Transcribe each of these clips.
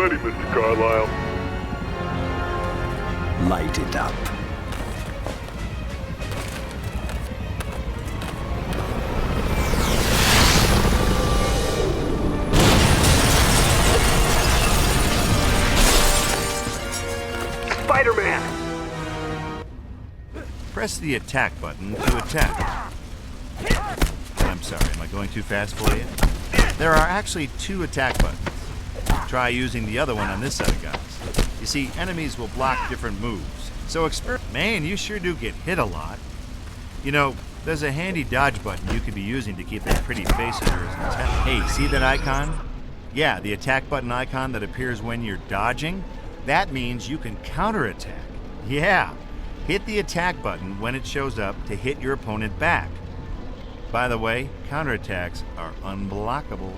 ready, Mr. Carlisle. Light it up. Spider-Man! Press the attack button to attack. I'm sorry, am I going too fast for you? There are actually 2 attack buttons. Try using the other one on this set of guns. You see, enemies will block different moves. So man, you sure do get hit a lot. You know, there's a handy dodge button you could be using to keep that pretty face of yours intact. Hey, see that icon? Yeah, the attack button icon that appears when you're dodging? That means you can counterattack. Yeah, hit the attack button when it shows up to hit your opponent back. By the way, counterattacks are unblockable.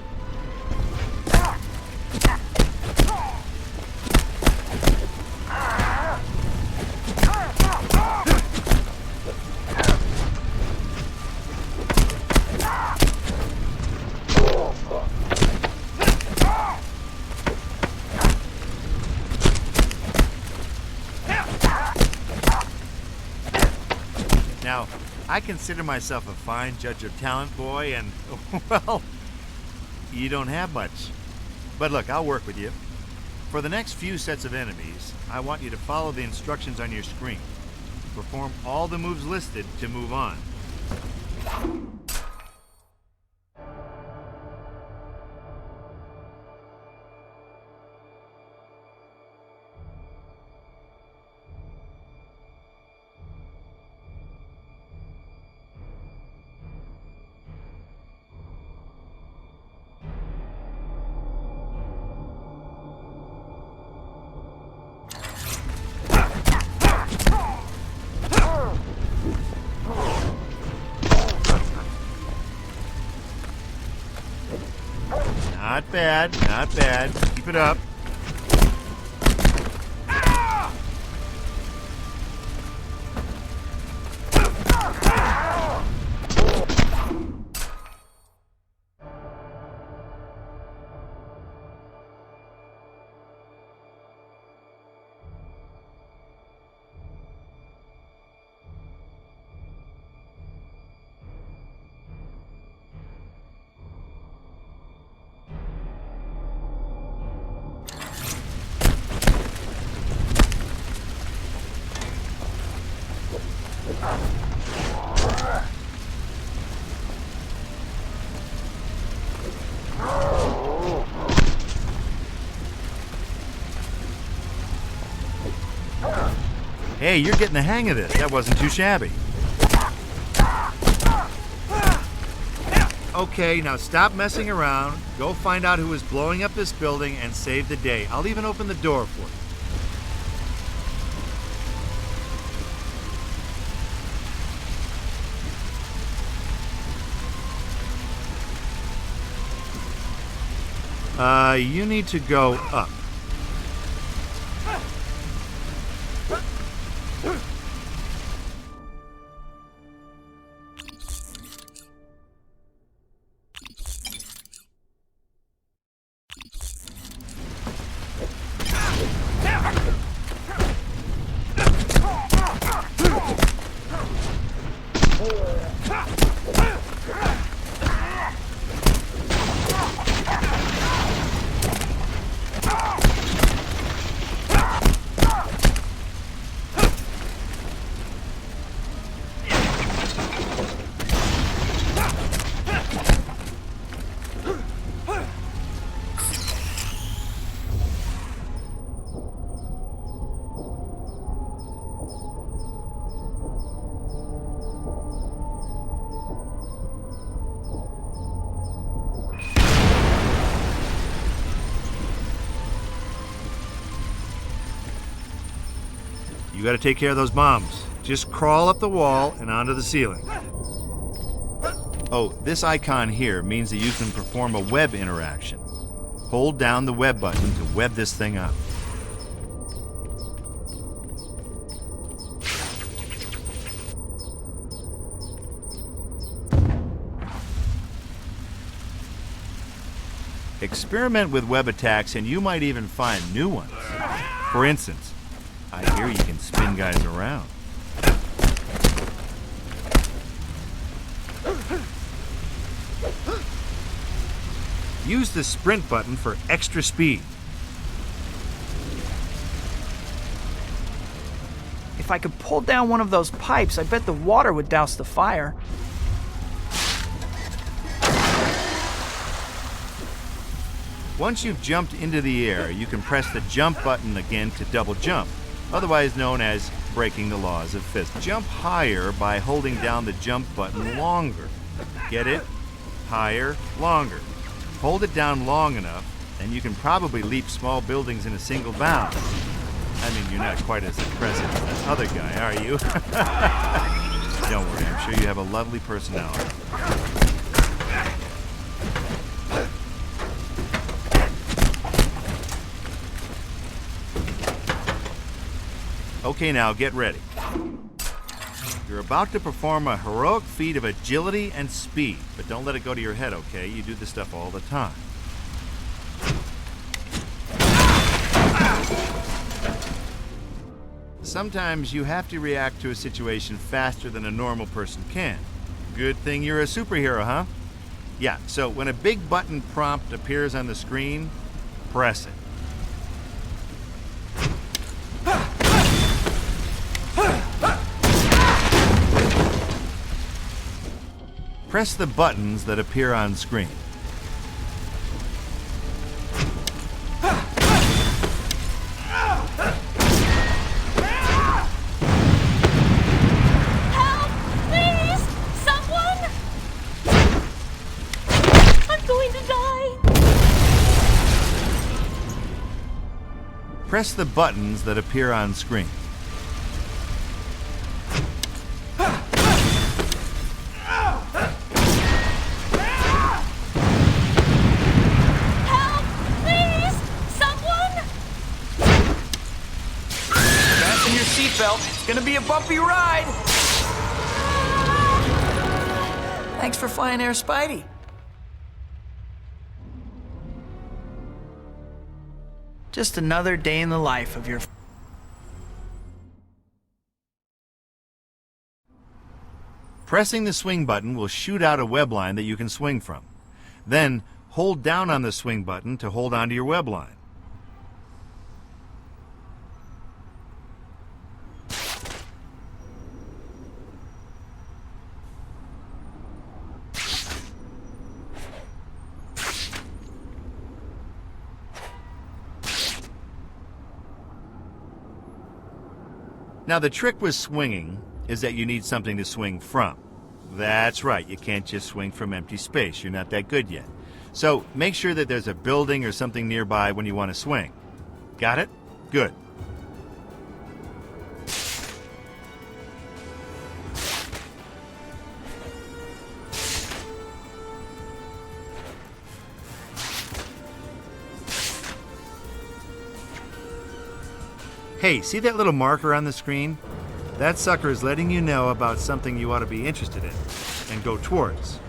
Now, I consider myself a fine judge of talent, boy, and, well, you don't have much. But look, I'll work with you. For the next few sets of enemies, I want you to follow the instructions on your screen. Perform all the moves listed to move on. Not bad, not bad. Keep it up. Hey, you're getting the hang of this. That wasn't too shabby. Okay, now stop messing around. Go find out who is blowing up this building and save the day. I'll even open the door for you. You need to go up. You gotta take care of those bombs. Just crawl up the wall and onto the ceiling. Oh, this icon here means that you can perform a web interaction. Hold down the web button to web this thing up. Experiment with web attacks and you might even find new ones. For instance, I hear you can spin guys around. Use the sprint button for extra speed. If I could pull down one of those pipes, I bet the water would douse the fire. Once you've jumped into the air, you can press the jump button again to double jump, otherwise known as breaking the laws of physics. Jump higher by holding down the jump button longer. Get it? Higher, longer. Hold it down long enough, and you can probably leap small buildings in a single bound. I mean, you're not quite as impressive as that other guy, are you? Don't worry, I'm sure you have a lovely personality. Okay, now get ready. You're about to perform a heroic feat of agility and speed, but don't let it go to your head, okay? You do this stuff all the time. Sometimes you have to react to a situation faster than a normal person can. Good thing you're a superhero, huh? Yeah, so when a big button prompt appears on the screen, press it. Press the buttons that appear on screen. Help! Please! Someone! I'm going to die! Press the buttons that appear on screen. Help! Please! Someone! Fasten your seatbelt. It's gonna be a bumpy ride. Thanks for flying Air Spidey. Just another day in the life of your... Pressing the swing button will shoot out a web line that you can swing from. Then, hold down on the swing button to hold onto your web line. Now, the trick with swinging is that you need something to swing from. That's right, you can't just swing from empty space. You're not that good yet. So make sure that there's a building or something nearby when you want to swing. Got it? Good. Hey, see that little marker on the screen? That sucker is letting you know about something you ought to be interested in and go towards.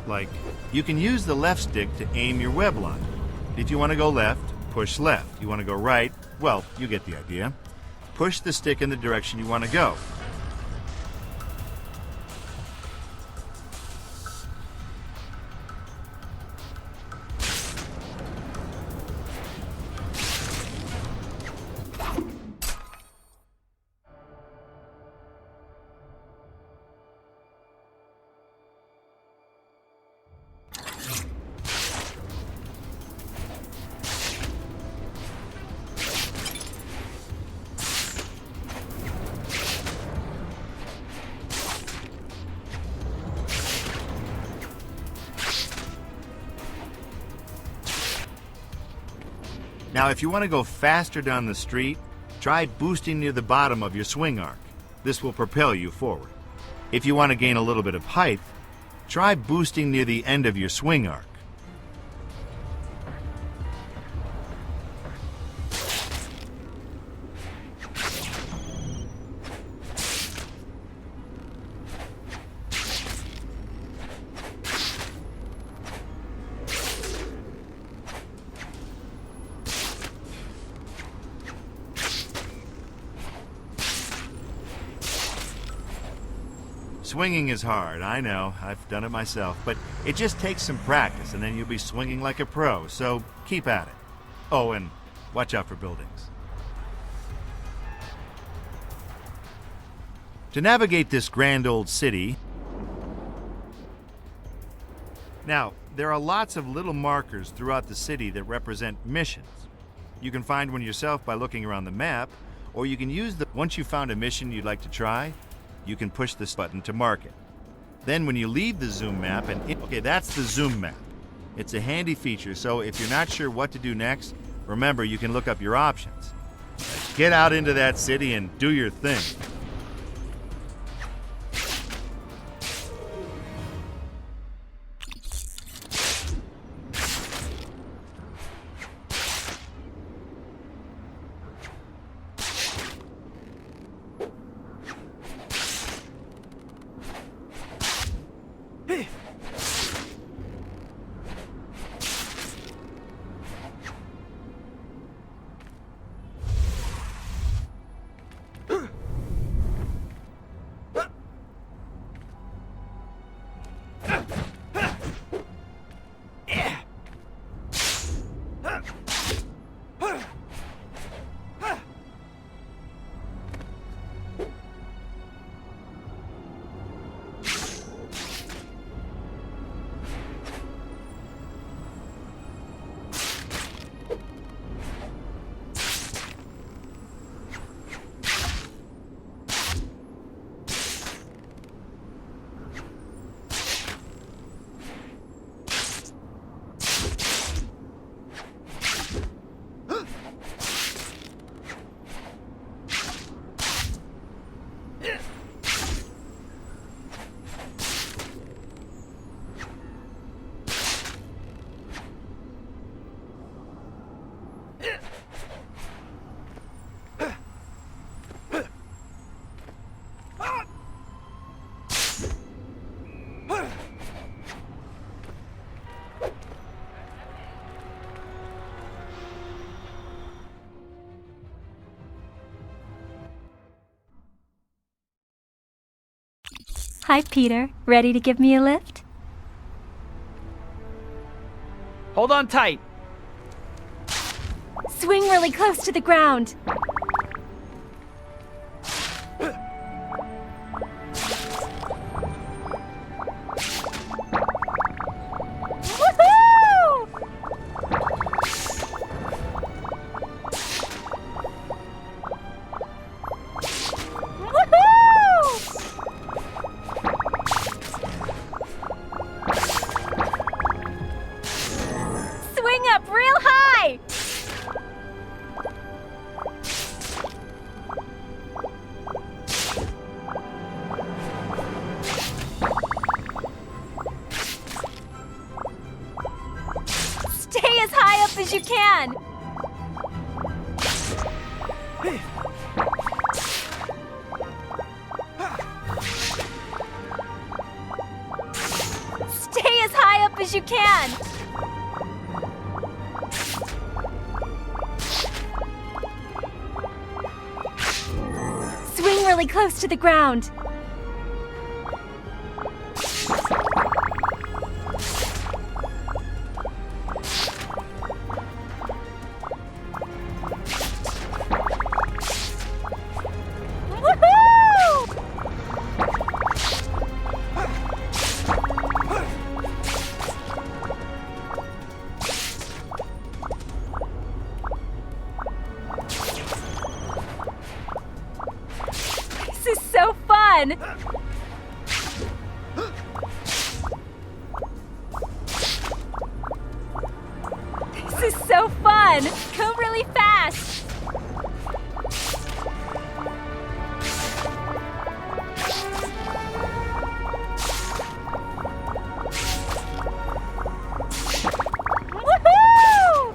Like, you can use the left stick to aim your web line. If you want to go left, push left. You want to go right, well, you get the idea. Push the stick in the direction you want to go. Now, if you want to go faster down the street, try boosting near the bottom of your swing arc. This will propel you forward. If you want to gain a little bit of height, try boosting near the end of your swing arc. Swinging is hard, I know. I've done it myself. But it just takes some practice, and then you'll be swinging like a pro. So keep at it. Oh, and watch out for buildings. To navigate this grand old city... Now, there are lots of little markers throughout the city that represent missions. You can find one yourself by looking around the map, or you can use the... Once you've found a mission you'd like to try, you can push this button to mark it. Then when you leave the zoom map okay, that's the zoom map. It's a handy feature, so if you're not sure what to do next, remember you can look up your options. Get out into that city and do your thing. Hi, Peter. Ready to give me a lift? Hold on tight. Swing really close to the ground. Woohoo! Swing up real high! Stay as high up as you can! Stay as high up as you can! Swing really close to the ground. Woohoo! This is so fun! This is so fun! Go really fast! Woohoo!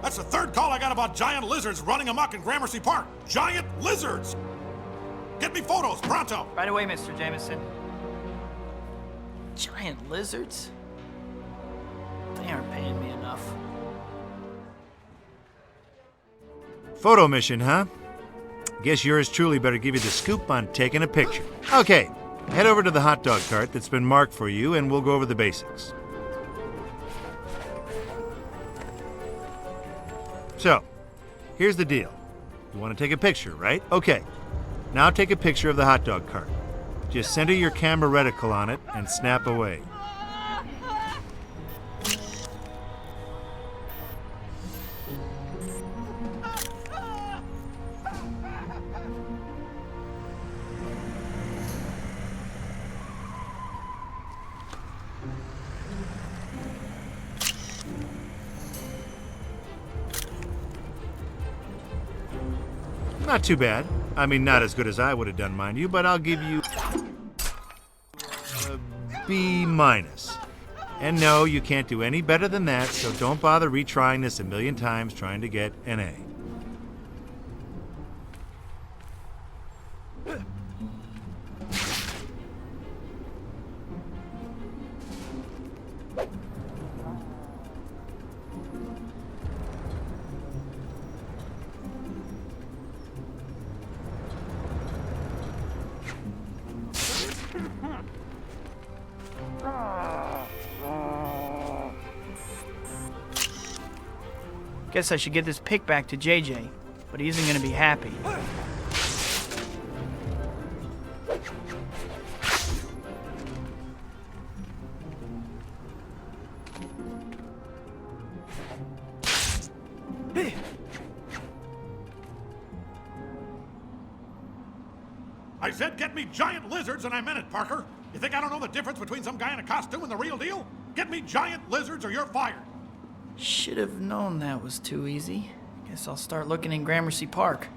That's the third call I got about giant lizards running amok in Gramercy Park. Giant lizards! Get me photos, pronto! Right away, Mr. Jameson. Giant lizards? They aren't paying me enough. Photo mission, huh? Guess yours truly better give you the scoop on taking a picture. Okay, head over to the hot dog cart that's been marked for you and we'll go over the basics. So, here's the deal. You want to take a picture, right? Okay. Now take a picture of the hot dog cart. Just center your camera reticle on it and snap away. Not too bad. I mean, not as good as I would have done, mind you, but I'll give you a B-. And no, you can't do any better than that, so don't bother retrying this a million times trying to get an A. Guess I should get this pick back to JJ, but he isn't gonna be happy. I said get me giant lizards and I meant it, Parker. You think I don't know the difference between some guy in a costume and the real deal? Get me giant lizards or you're fired. Should have known that was too easy. Guess I'll start looking in Gramercy Park.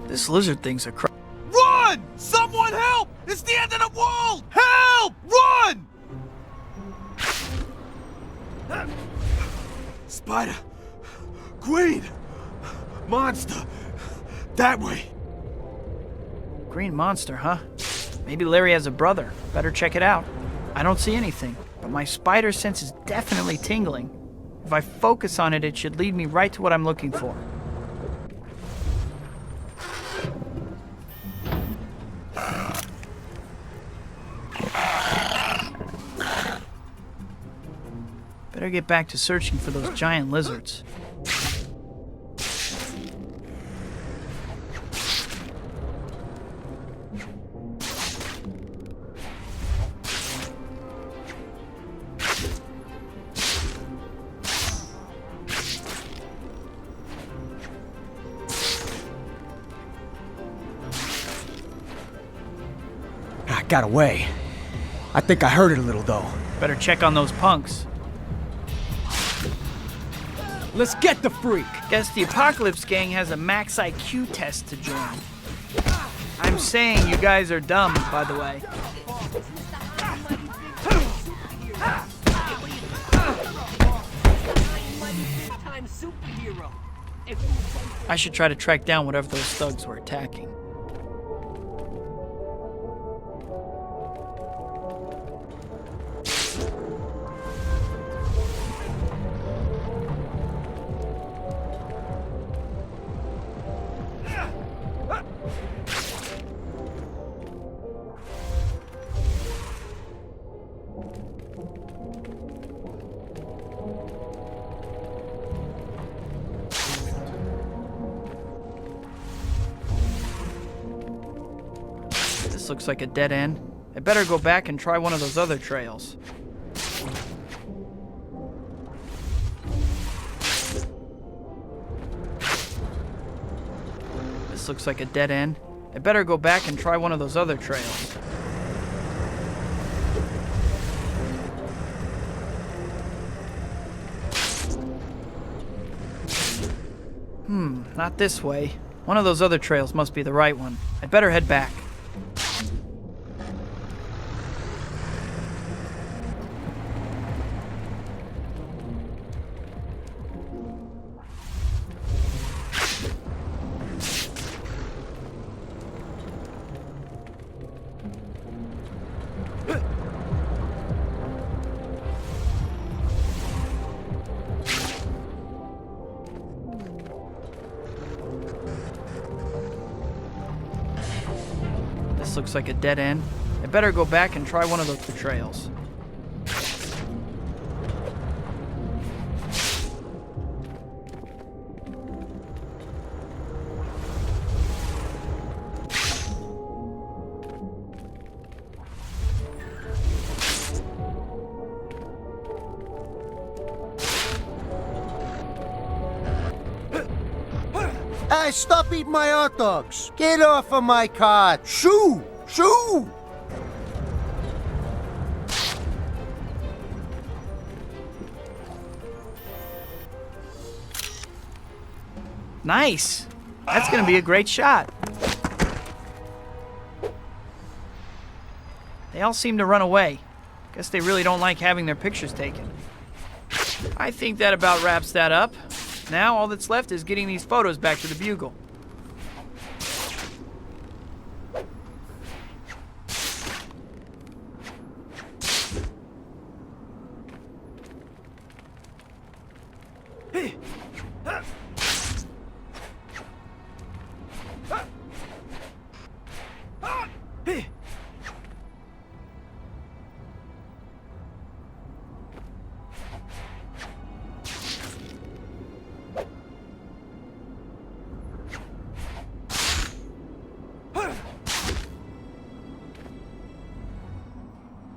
This lizard thing's a Run! Someone help! It's the end of the world! Help! Run! Spider. Queen. Monster. That way. green monster, huh? Maybe Larry has a brother. Better check it out. I don't see anything, but my spider sense is definitely tingling. If I focus on it, it should lead me right to what I'm looking for. Better get back to searching for those giant lizards. Got away. I think I heard it a little, though. Better check on those punks. Let's get the freak! Guess the Apocalypse Gang has a max IQ test to join. I'm saying you guys are dumb, by the way. I should try to track down whatever those thugs were attacking. This looks like a dead end. I better go back and try one of those other trails. This looks like a dead end. I better go back and try one of those other trails. Not this way. One of those other trails must be the right one. I'd better head back. This looks like a dead end. I better go back and try one of those trails. Hey, stop eating my hot dogs! Get off of my cart! Shoo! Shoo! Nice! That's gonna be a great shot. They all seem to run away. Guess they really don't like having their pictures taken. I think that about wraps that up. Now all that's left is getting these photos back to the Bugle.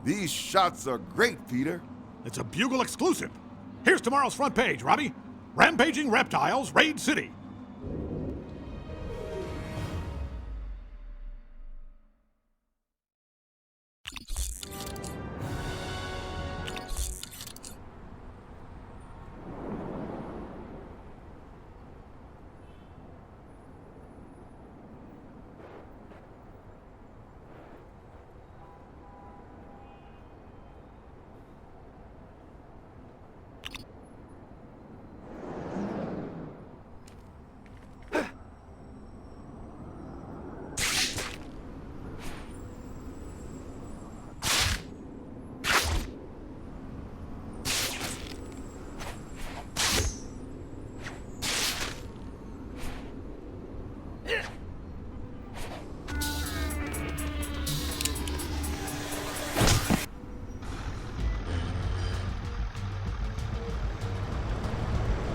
These shots are great, Peter. It's a Bugle exclusive. Here's tomorrow's front page, Robbie. Rampaging reptiles raid city.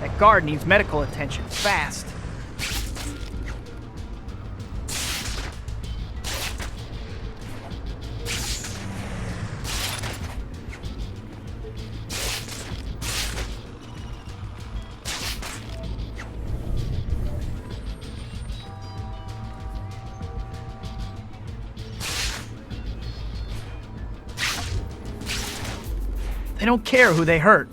That guard needs medical attention, fast. They don't care who they hurt.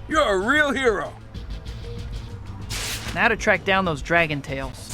You're a real hero. Now to track down those dragon tails.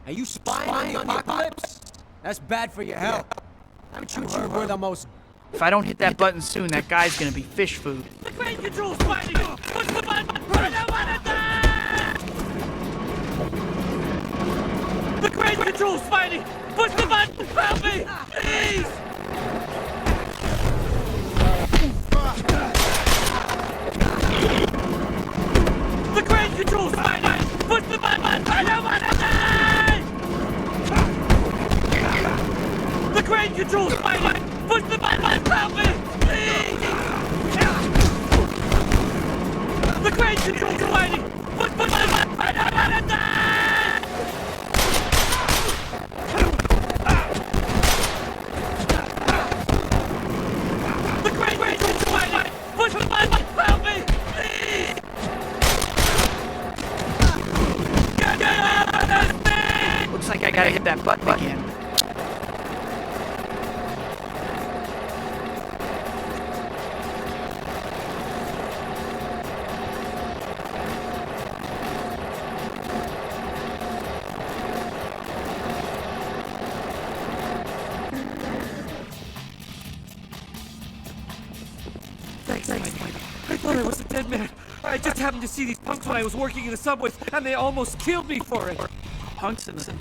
Are you spying on the apocalypse? That's bad for your health. Haven't you heard we're the most... If I don't hit that button soon, that guy's gonna be fish food. The crane control's fighting! Push the button! I don't wanna die! The crane control's fighting! Push the button! Help me! Please! The crane control's fighting! Push the button! I don't wanna die! The crane control's fighting! Push the button! Help me! Please! The crane control's fighting! Push the button! I don't wanna die! The crane control's fighting! Push the button! Help me! Please! Get out of this thing! Looks like I gotta hit that button again. Thanks. I thought I was a dead man. I just happened to see these punks when I was working in the subways, and they almost killed me for it. Punks in the...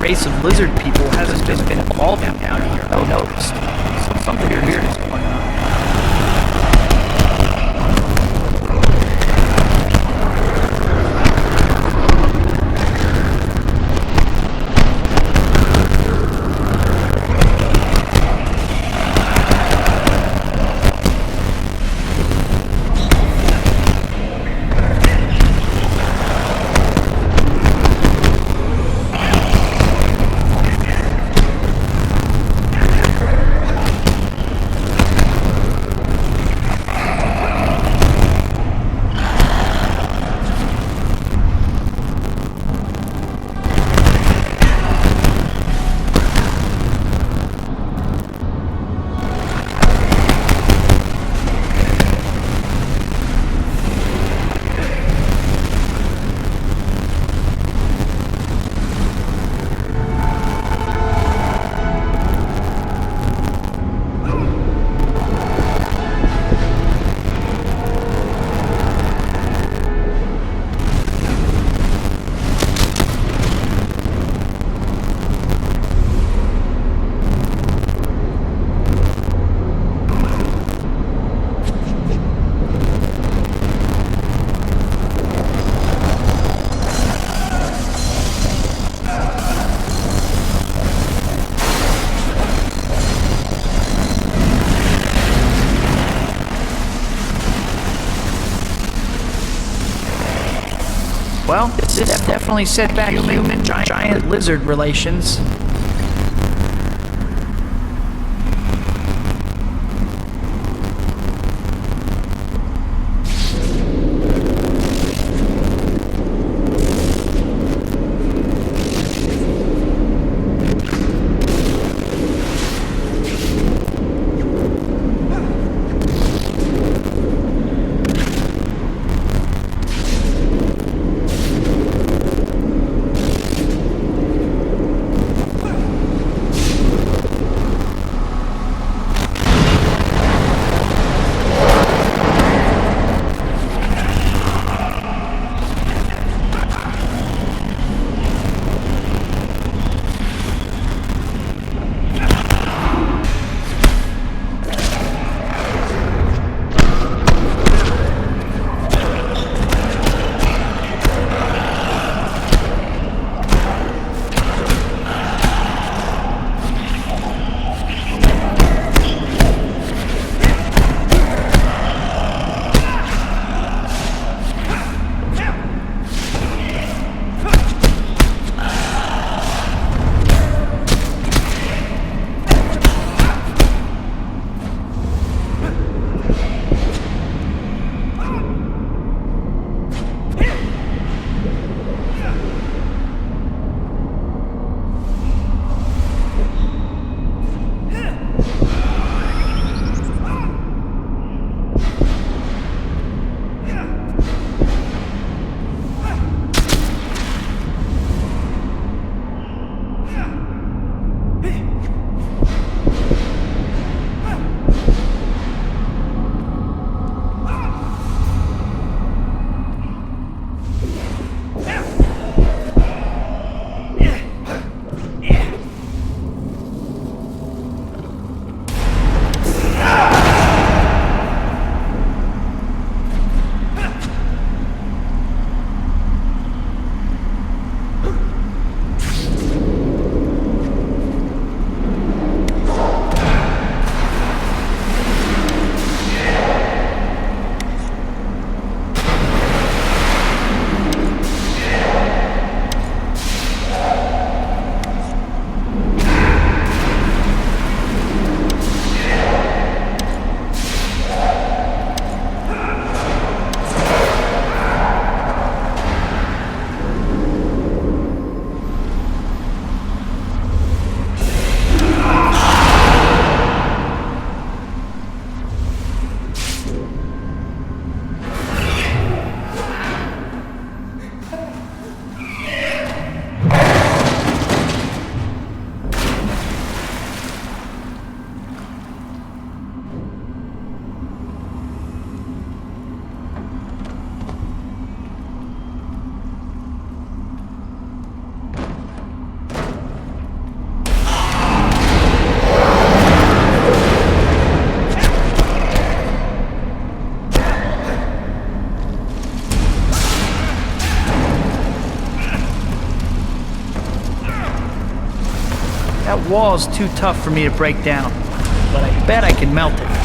race of lizard people hasn't just been evolving down here unnoticed. Something weird is going on. Well, this definitely set back human-giant lizard relations. That wall's too tough for me to break down, but I bet I can melt it.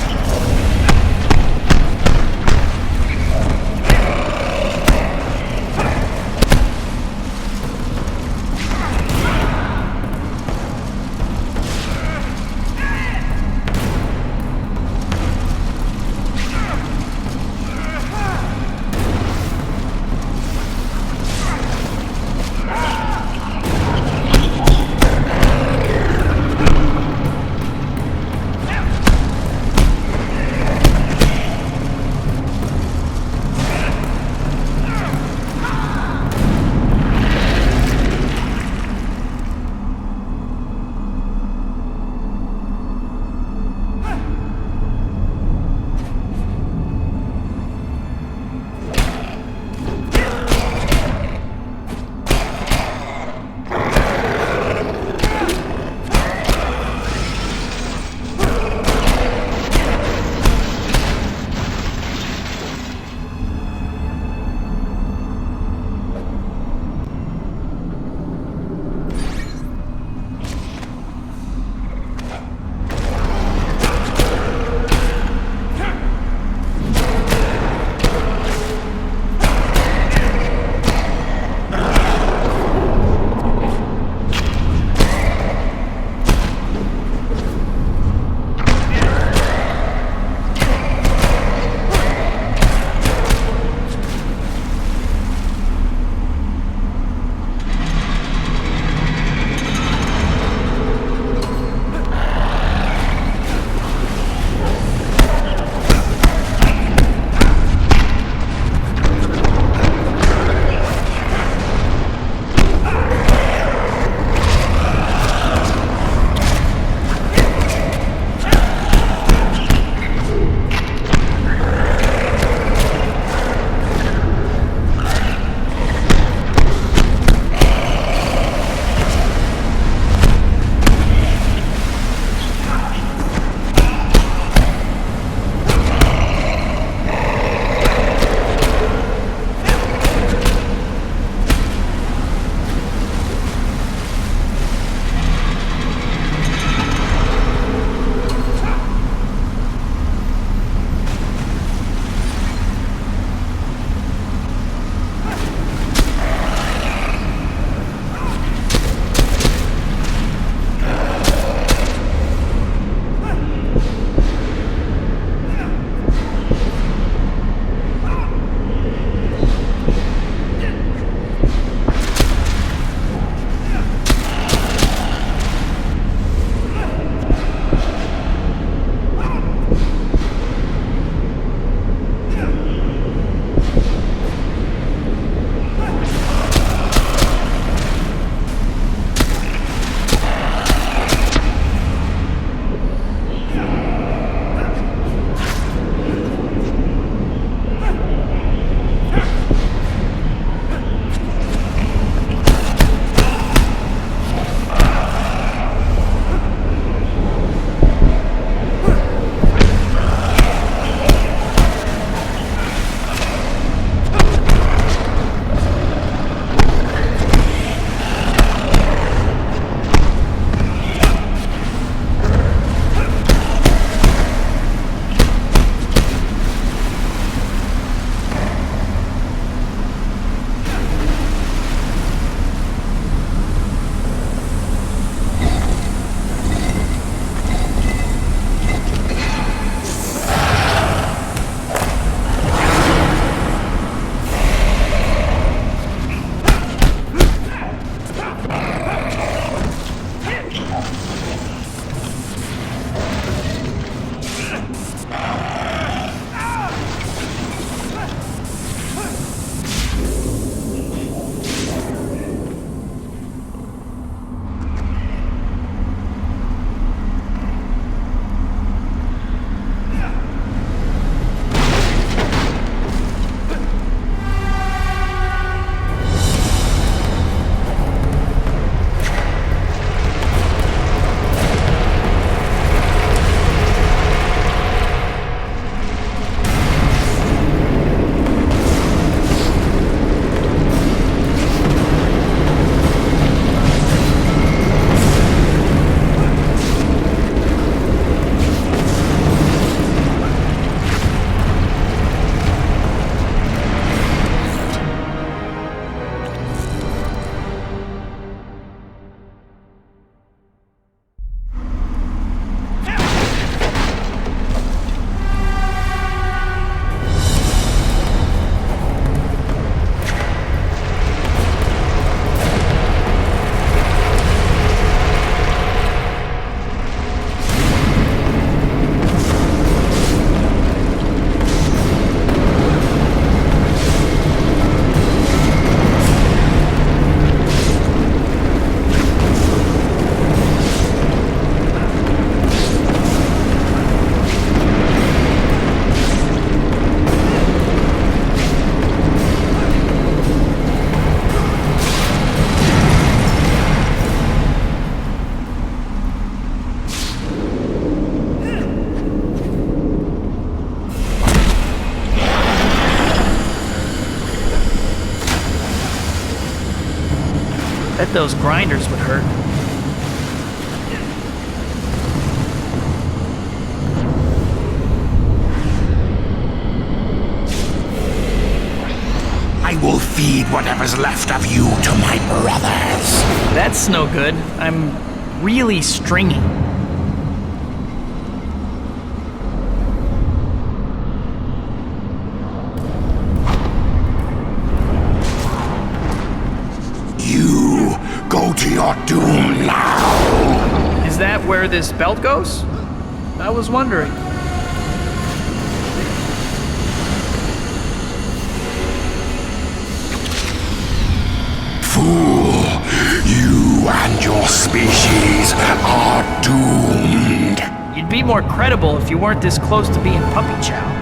Bet those grinders would hurt. I will feed whatever's left of you to my brothers. That's no good. I'm really stringy. You go to your doom now. Is that where this belt goes? I was wondering. Fool, you and your species are doomed. You'd be more credible if you weren't this close to being puppy chow.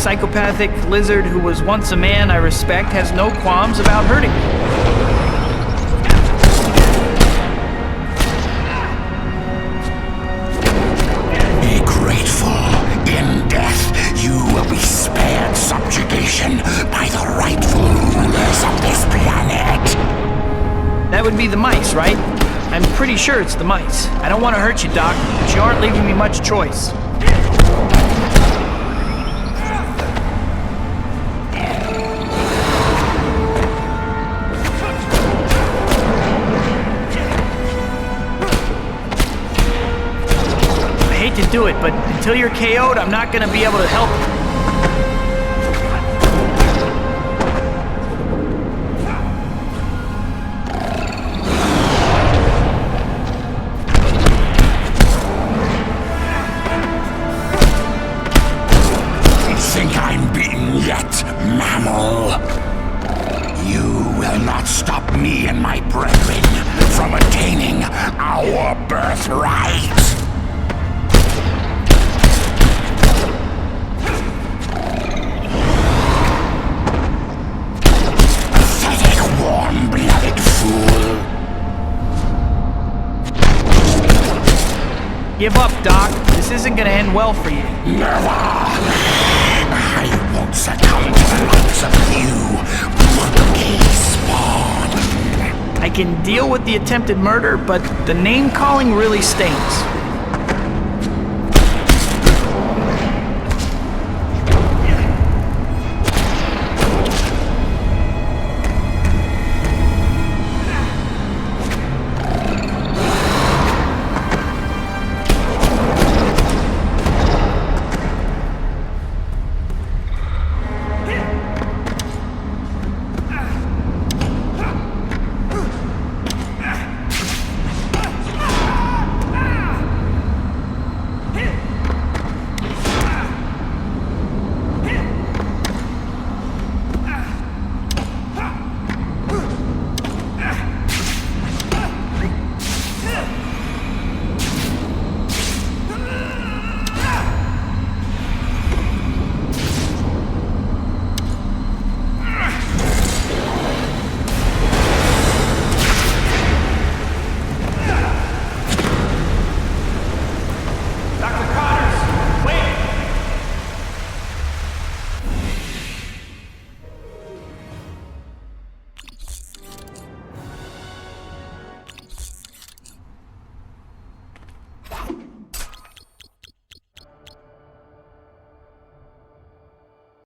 Psychopathic lizard who was once a man I respect has no qualms about hurting me. Be grateful. In death, you will be spared subjugation by the rightful rulers of this planet. That would be the mice, right? I'm pretty sure it's the mice. I don't want to hurt you, Doc, but you aren't leaving me much choice. To do it, but until you're KO'd, I'm not gonna be able to help you. Think I'm beaten yet, mammal? You will not stop me and my brethren from attaining our birthright. Warm-blooded fool. Give up, Doc. This isn't gonna end well for you. Never. I won't succumb to the likes of you, monkey spawn. I can deal with the attempted murder, but the name-calling really stings.